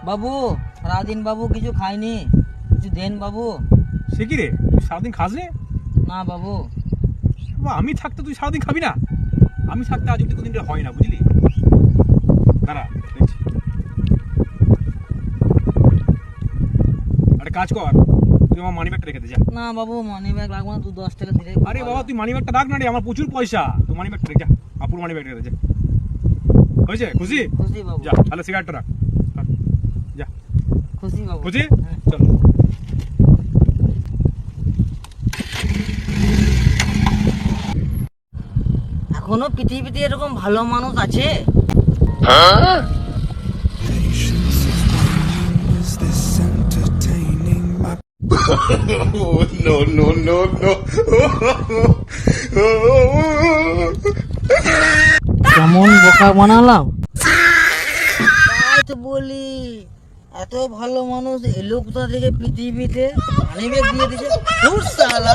বাবু সারাদিন বাবু কিছু খাইনি, কিছু দেন বাবু। সে কি রে, তুই সারাদিন খাস রে? না বাবু। বাবা, আমি থাকতে তুই সারাদিন খাবি না? আমি থাকতে আজ অব্দি কোনদিনটা হয় না, বুঝলি? দাঁড়া দেখছি। আরে কাজ কর, তুই আমার মানি ব্যাগটা রেখে দে যা। না বাবু মানি ব্যাগ লাগবে না, তুই 10 টাকা দিলে। আরে বাবা, তুই মানি ব্যাগটা রাখ না রে, আমার প্রচুর পয়সা। তুই মানি ব্যাগটা রেখে যা, আপুর মানি ব্যাগটা রেখে দে যা। হয়েছে? খুশি? খুশি বাবু। যা তাহলে সিগারেটটা রাখ, যা। খুশি বাবু। খুশি? হ্যাঁ। চল। এখনো পৃথিবীতে এরকম ভালো মানুষ আছে? Is this entertaining? My Oh, no, no, no, no. কেমন বোকা বানালাম, তাই তো বলি। এত ভালো মানুষ এলো কোথা থেকে পৃথিবীতে, মানি ব্যাগ দিয়ে দিছে। ধুর শালা।